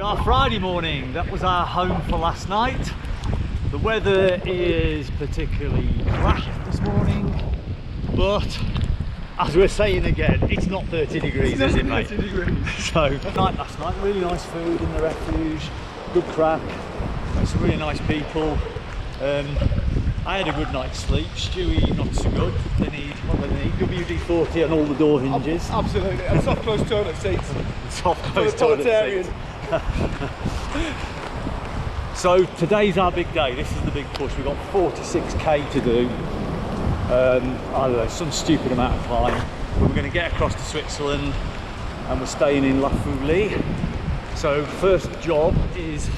Our Friday morning, that was our home for last night. The weather is particularly crap this morning, but as we're saying again, it's not 30 degrees, is it, mate? 30 degrees. So, night last night, really nice food in the refuge, good crack, some really nice people. I had a good night's sleep. Stewie, not so good. They need WD-40 on all the door hinges. Absolutely, and soft close toilet seats. Soft close toilet seats. So today's our big day. This is the big push. We've got 46k to do. I don't know, some stupid amount of time. But we're going to get across to Switzerland, and we're staying in La Foulée. So first job is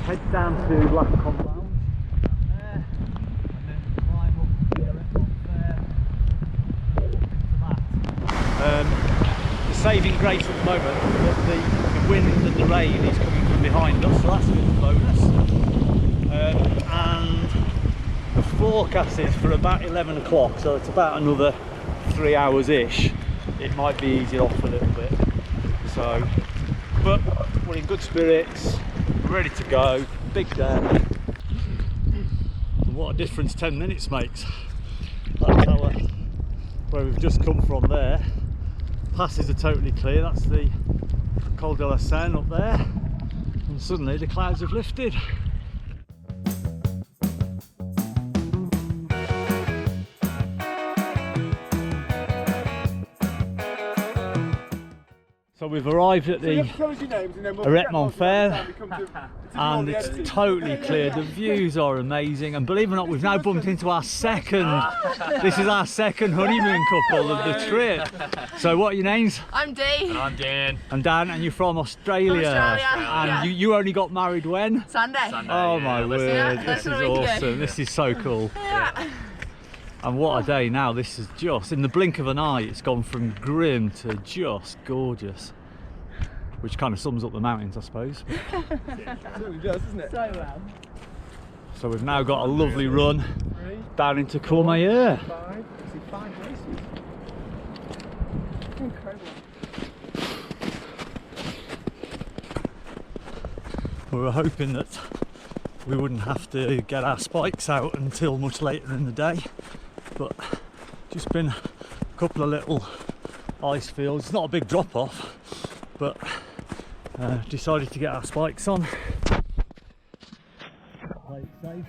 head down to La Compound. The saving grace at the moment that the wind and the rain is coming from behind us, so that's a bit of a bonus. And the forecast is for about 11 o'clock, so it's about another 3 hours ish. It might be easier off a little bit. So, but we're in good spirits, ready to go, big day. And what a difference 10 minutes makes. That's where we've just come from there. Passes are totally clear. That's the Col de la Seine up there, and suddenly the clouds have lifted. So we've arrived at the Aretmont Fair, and it's totally clear. The views are amazing, and believe it or not, we've now bumped into our second. This is our second honeymoon couple of the trip. So what are your names? I'm Dee. And I'm Dan. And Dan, and you're from Australia. And yeah. you only got married when? Sunday. Oh my word, Yeah, this is awesome. This is so cool. Yeah. And what a day now. This is just, in the blink of an eye, it's gone from grim to just gorgeous. Which kind of sums up the mountains, I suppose. It really does, doesn't it? So well. So we've now got a lovely run down into Courmayeur. 5 races. Incredible. We were hoping that we wouldn't have to get our spikes out until much later in the day, but just been a couple of little ice fields. It's not a big drop off, but decided to get our spikes on. Play it safe.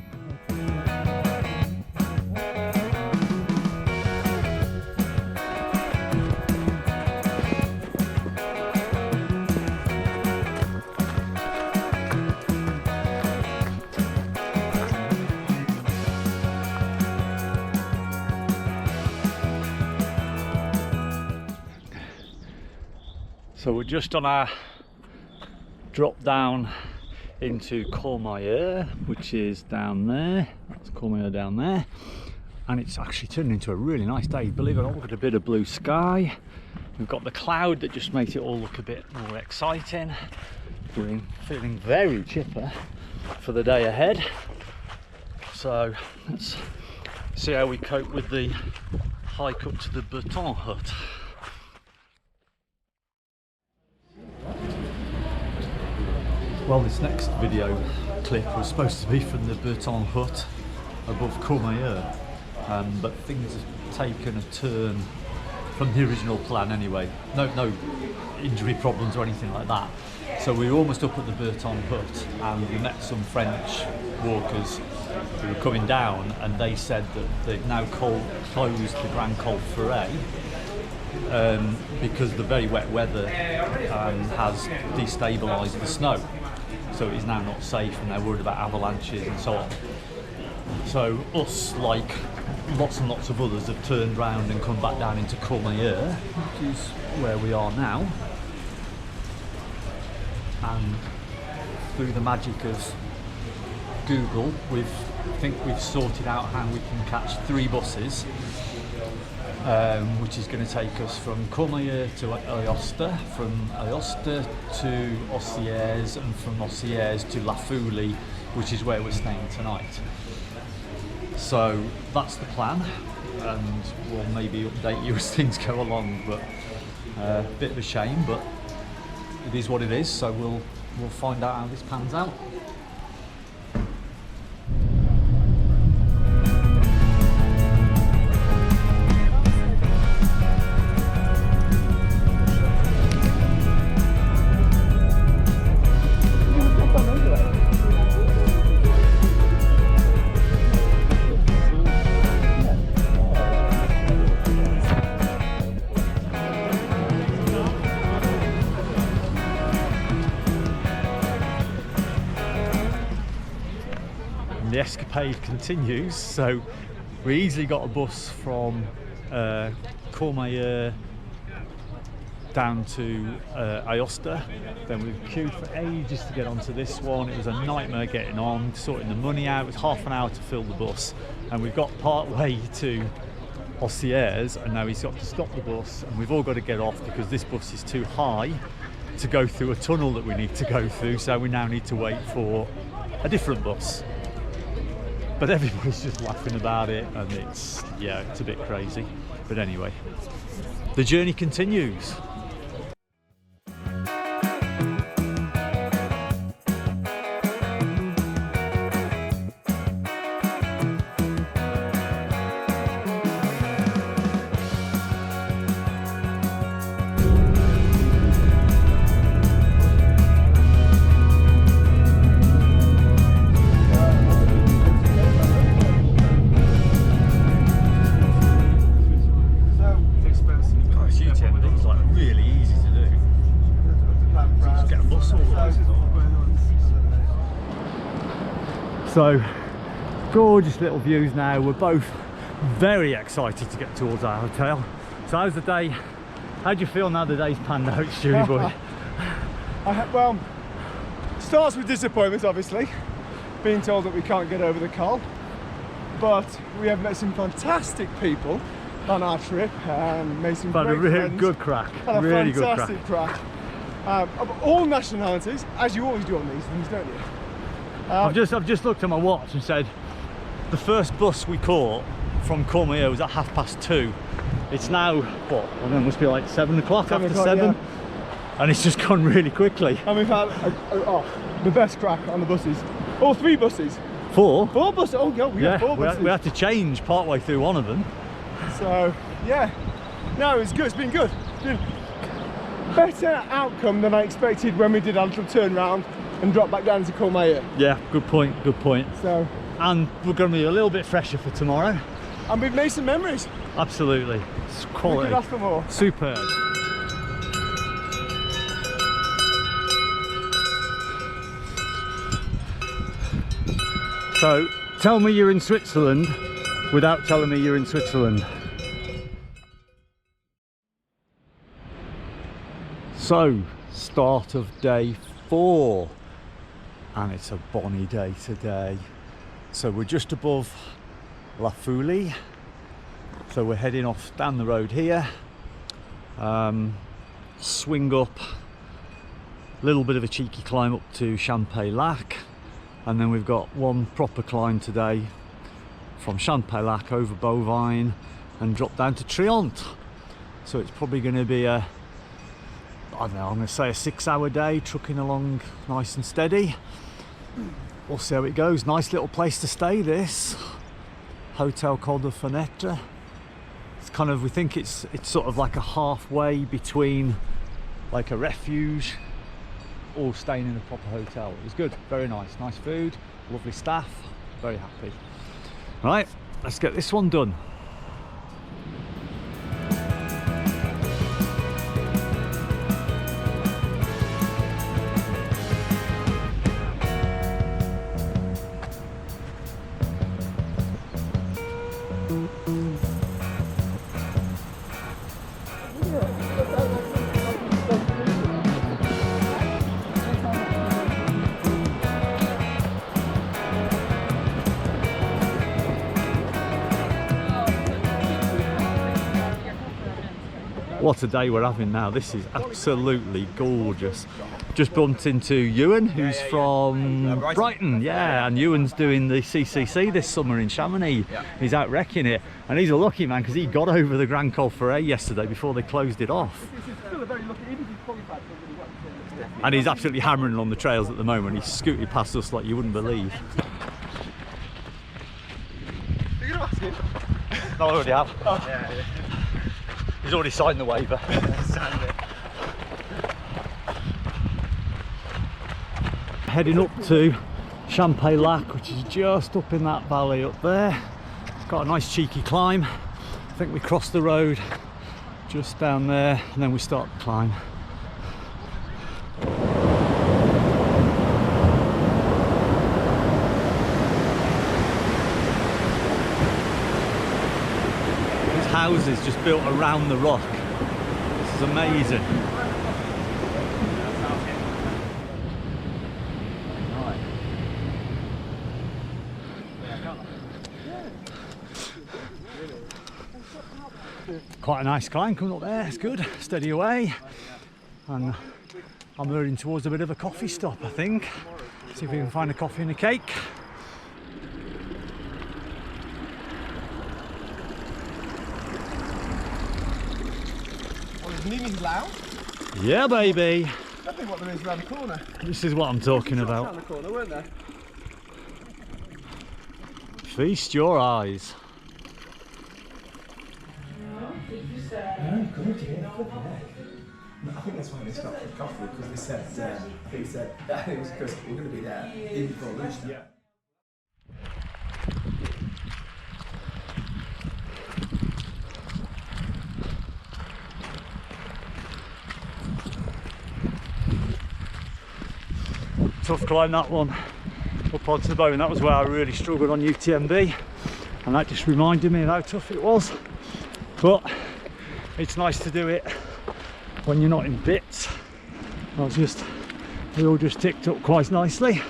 So we're just on our drop down into Courmayeur, which is down there. That's Courmayeur down there, and it's actually turned into a really nice day. Believe it or not, we've got a bit of blue sky. We've got the cloud that just makes it all look a bit more exciting. We're feeling very chipper for the day ahead. So let's see how we cope with the hike up to the Breton hut. Well, this next video clip was supposed to be from the Breton hut above Courmayeur, but things have taken a turn from the original plan anyway. No injury problems or anything like that. So we were almost up at the Breton hut, and we met some French walkers who were coming down, and they said that they've now closed the Grand Col Ferret because the very wet weather has destabilised the snow. So it is now not safe, and they're worried about avalanches and so on. So us, like lots and lots of others, have turned round and come back down into Courmayeur, which is where we are now. And through the magic of Google, I think we've sorted out how we can catch 3 buses, which is going to take us from Courmayeur to Aosta, from Aosta to Ossiers, and from Ossiers to La Foulée, which is where we're staying tonight. So that's the plan, and we'll maybe update you as things go along, but a bit of a shame, but it is what it is, so we'll we'll find out how this pans out. The escapade continues, so we easily got a bus from Courmayeur down to Aosta. Then we queued for ages to get onto this one. It was a nightmare getting on, sorting the money out. It was half an hour to fill the bus, and we've got part way to Ossiers, and now he's got to stop the bus, and we've all got to get off because this bus is too high to go through a tunnel that we need to go through, so we now need to wait for a different bus. But everybody's just laughing about it, and it's a bit crazy. But anyway, the journey continues. UTMB is like really easy to do. Just get a bus all the way. So gorgeous little views now. We're both very excited to get towards our hotel. So how's the day? How do you feel now the day's panned out, Stewie boy? Well, starts with disappointment, obviously, being told that we can't get over the Col, but we have met some fantastic people on our trip and made some great friends. Good crack. Had a really fantastic good crack. Of all nationalities, as you always do on these things, don't you? I've just looked at my watch and said the first bus we caught from Courmayeur was at 2:30. It's now what? I don't know, it must be like 7 o'clock, after 7, yeah. And it's just gone really quickly. And we've had the best crack on the buses. All 3 buses. 4? 4 buses. Oh god, we had 4 buses. We had to change part way through one of them. So yeah, no, it's good. It's been good. It's been better outcome than I expected when we did our little turn round and drop back down to Courmayeur. Yeah, good point. Good point. So, and we're going to be a little bit fresher for tomorrow. And we've made some memories. Absolutely, it's quality. We could ask for more. Superb. So, tell me you're in Switzerland without telling me you're in Switzerland. So, start of day 4, and it's a bonny day today. So we're just above La Folie, so we're heading off down the road here, swing up, a little bit of a cheeky climb up to Champay-Lac, and then we've got one proper climb today from Champay-Lac over Bovine and drop down to Trient. So it's probably going to be a, I don't know, I'm going to say a 6-hour day, trucking along nice and steady. We'll see how it goes. Nice little place to stay, this Hotel Col de Fenêtre. It's kind of, we think it's sort of like a halfway between like a refuge or staying in a proper hotel. It was good, very nice food, lovely staff, very happy. Right, let's get this one done. What a day we're having now. This is absolutely gorgeous. Just bumped into Ewan, who's from Brighton, yeah, and Ewan's doing the CCC this summer in Chamonix. He's out wrecking it, and he's a lucky man because he got over the Grand Col Ferret yesterday before they closed it off. And he's absolutely hammering on the trails at the moment. He's scooting past us like you wouldn't believe. Are you going to ask him? No, I already have. Oh. Yeah. He's already signed the waiver. Signed it. Heading up to Champagne Lac, which is just up in that valley up there. It's got a nice cheeky climb. I think we cross the road just down there and then we start the climb. These houses just built around the rock. This is amazing. Quite a nice climb coming up there, it's good, steady away. And I'm heading towards a bit of a coffee stop, I think. See if we can find a coffee and a cake. Well, is Mimi's loud? Yeah, baby. I think what there is around the corner. This is what I'm talking about. Around the corner, weren't there? Feast your eyes. I think that's why they stopped for coffee, because they said, I think it was because we're going to be there even before lunchtime. Yeah. Tough climb, that one, up onto the bone. That was where I really struggled on UTMB, and that just reminded me of how tough it was. But it's nice to do it when you're not in bits. We all just ticked up quite nicely,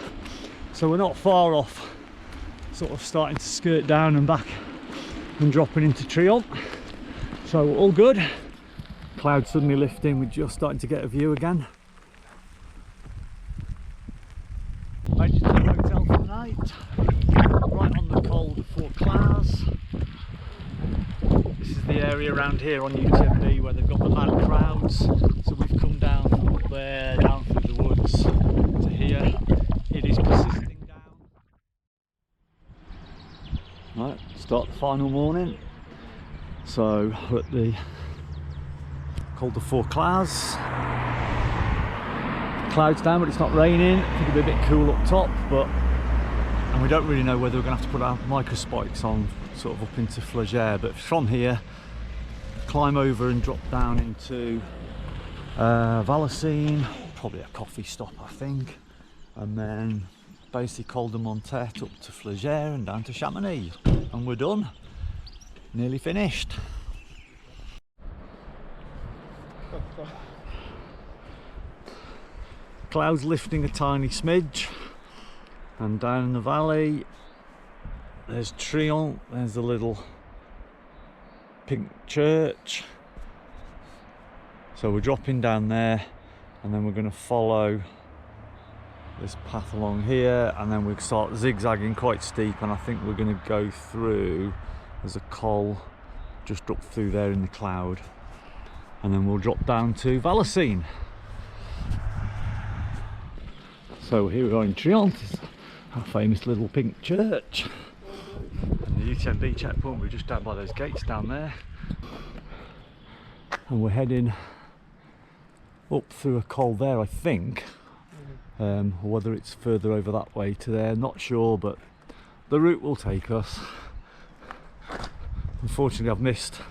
so we're not far off sort of starting to skirt down and back and dropping into Triumph, so all good. Clouds suddenly lifting, we're just starting to get a view again. Made it to the hotel for the night, right on the col de Fort Claus. This is the area around here on UTMB where they've got the mad crowds, so we've come down from up there, down through the woods to here. It is persisting down. Right, start the final morning. So we're at the col de Fort Claus. Clouds down, but it's not raining. I think it'll be a bit cool up top, and we don't really know whether we're going to have to put our micro spikes on sort of up into Flagere, but from here climb over and drop down into Valacine, probably a coffee stop I think, and then basically Col de Montet up to Flagere and down to Chamonix, and we're done, nearly finished. Clouds lifting a tiny smidge, and down in the valley there's Triumph, there's the little pink church. So we're dropping down there, and then we're going to follow this path along here, and then we start zigzagging quite steep, and I think we're going to go through, there's a col just up through there in the cloud, and then we'll drop down to Valacine. So here we are in Triumph, our famous little pink church. And the UTMB checkpoint, we're just down by those gates down there. And we're heading up through a col there, I think. Or whether it's further over that way to there, not sure, but the route will take us. Unfortunately, I've missed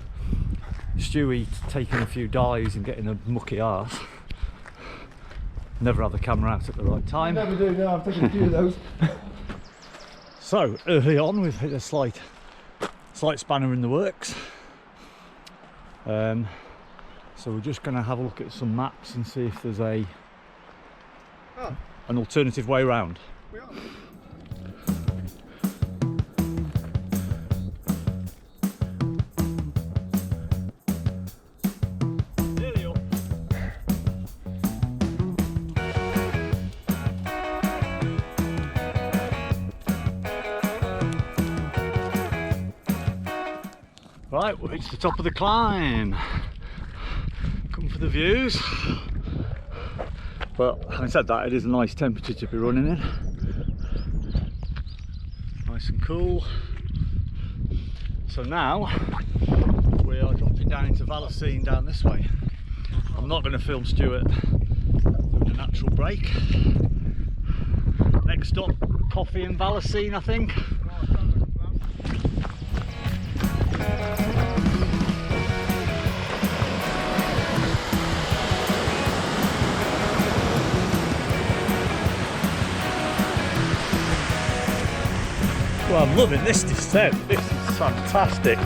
Stuart taking a few dives and getting a mucky arse. Never have the camera out at the right time. Never do, no, I've taken a few of those. So early on we've hit a slight spanner in the works. So we're just going to have a look at some maps and see if there's an alternative way round. We are. Right, we've reached the top of the climb. Come for the views. But having said that, it is a nice temperature to be running in. Nice and cool. So now we are dropping down into Vallecine down this way. I'm not going to film Stuart doing a natural break. Next stop, coffee in Vallecine, I think. Well, I'm loving this descent. This is fantastic.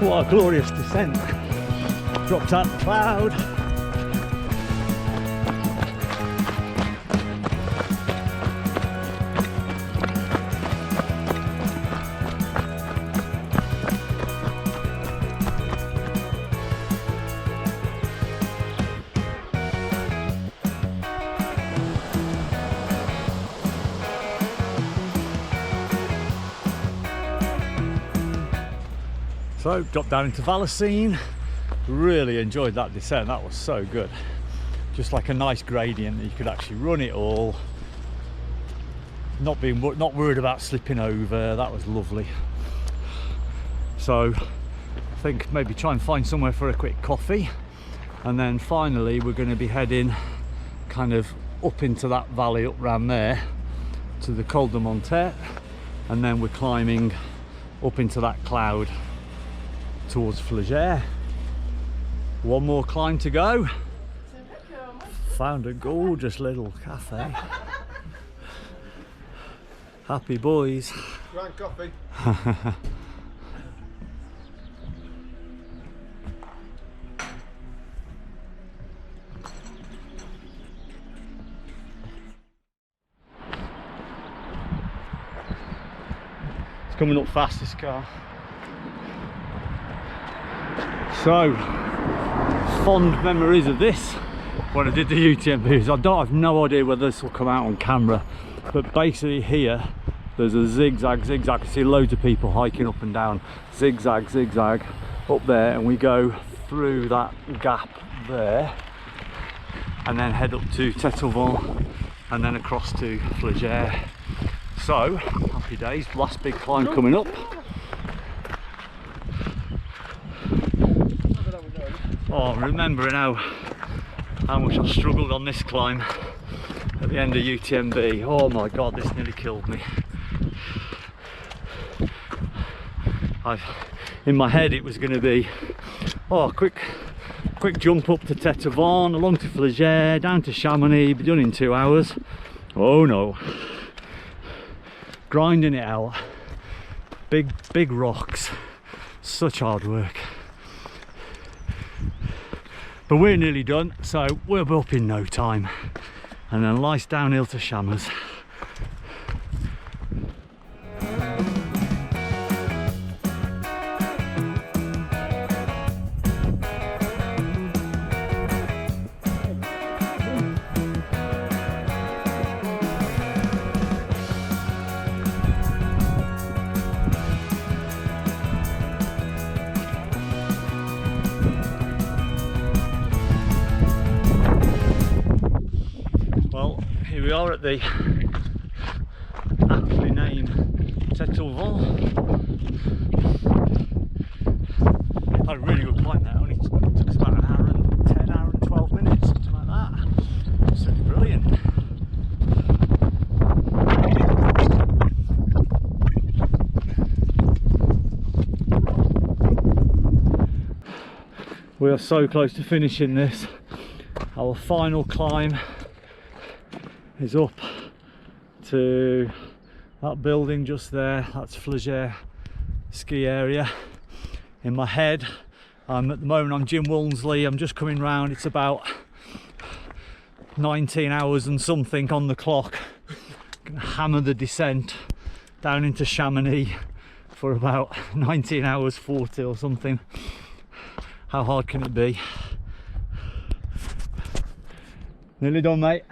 What a glorious descent. Dropped out the cloud. So, dropped down into Vallecine. Really enjoyed that descent, that was so good. Just like a nice gradient that you could actually run it all. Not worried about slipping over, that was lovely. So, I think maybe try and find somewhere for a quick coffee. And then finally we're going to be heading kind of up into that valley up round there to the Col de Montet. And then we're climbing up into that cloud towards Flagey. One more climb to go. Found a gorgeous little cafe. Happy boys. Grand coffee. It's coming up fast, this car. So, fond memories of this when I did the UTMBs. I have no idea whether this will come out on camera, but basically here there's a zigzag. You see loads of people hiking up and down, zigzag up there, and we go through that gap there and then head up to Tétouan and then across to Flagey. So, happy days, last big climb coming up. Oh, I'm remembering how much I struggled on this climb at the end of UTMB. Oh my god, this nearly killed me. In my head it was going to be, oh, quick jump up to Tétouan, along to Flagey, down to Chamonix, be done in 2 hours. Oh no, grinding it out, big rocks, such hard work. But we're nearly done, so we'll be up in no time, and then nice downhill to Chamonix. Here we are at the aptly named Tétouan. Had a really good climb there. Only took us about an hour and 12 minutes, something like that. Absolutely brilliant. We are so close to finishing this. Our final climb is up to that building just there. That's Flagey ski area. In my head, at the moment I'm Jim Walmsley. I'm just coming round. It's about 19 hours and something on the clock. Gonna hammer the descent down into Chamonix for about 19 hours 40 or something. How hard can it be? Nearly done, mate.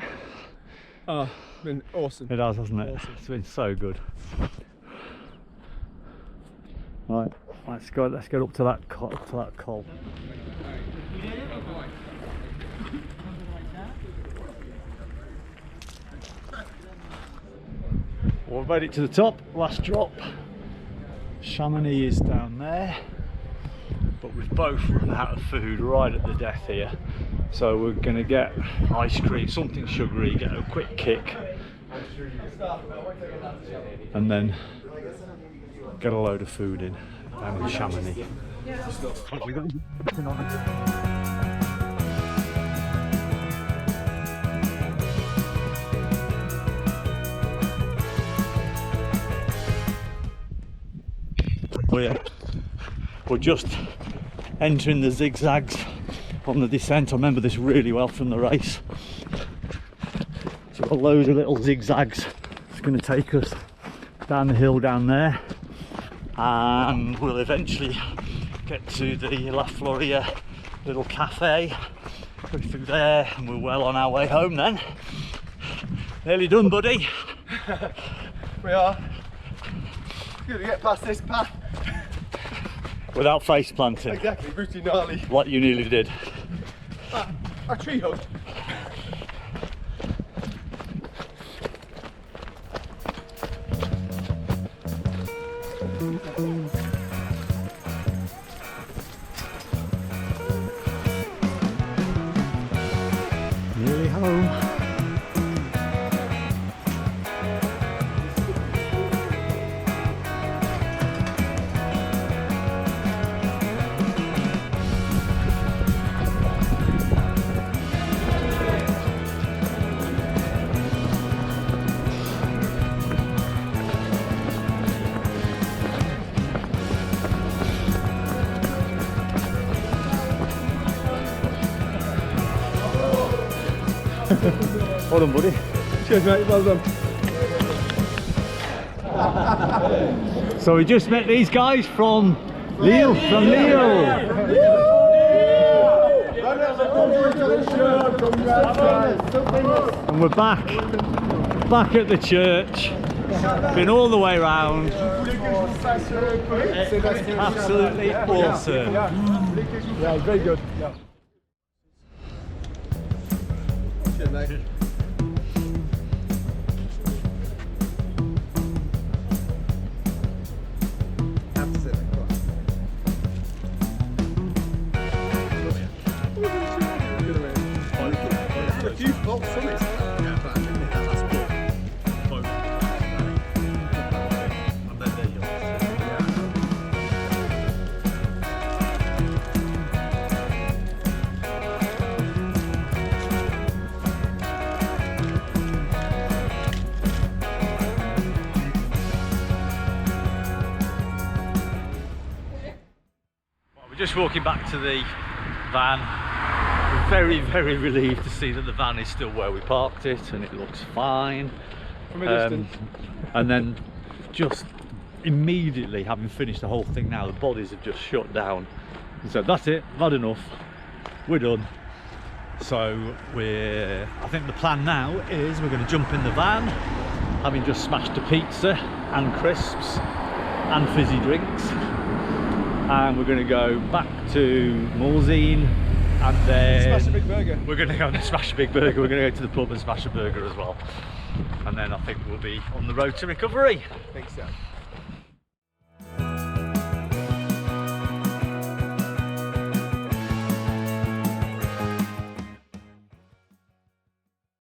Oh, it's been awesome. It has, hasn't it? Awesome. It's been so good. Right, let's get up to that col. We've made it to the top, last drop. Chamonix is down there, but we've both run out of food right at the death here. So we're going to get ice cream, something sugary, get a quick kick, and then get a load of food in down in Chamonix. We're just entering the zigzags on the descent. I remember this really well from the race. So we've got loads of little zigzags. It's going to take us down the hill down there, and we'll eventually get to the La Floria little cafe, go through there, and we're well on our way home then. Nearly done, buddy. We are. We're gonna get past this path. Without face planting. Exactly, pretty gnarly. Like you nearly did. A tree hug. Nearly home. Well done, buddy. Cheers, mate. Well done. So we just met these guys from Lille. And we're back at the church. Been all the way round. Absolutely awesome. Yeah, very good. Yeah. Cheers, mate. Just walking back to the van. We're very, very relieved to see that the van is still where we parked it and it looks fine. From a distance. And then just immediately, having finished the whole thing now, the bodies have just shut down. And so that's it, not enough, we're done. So I think the plan now is we're going to jump in the van, having just smashed a pizza and crisps and fizzy drinks. And we're going to go back to Morzine and then Smash a big burger. We're going to go and smash a big burger. We're going to go to the pub and smash a burger as well, and then I think we'll be on the road to recovery. I think so.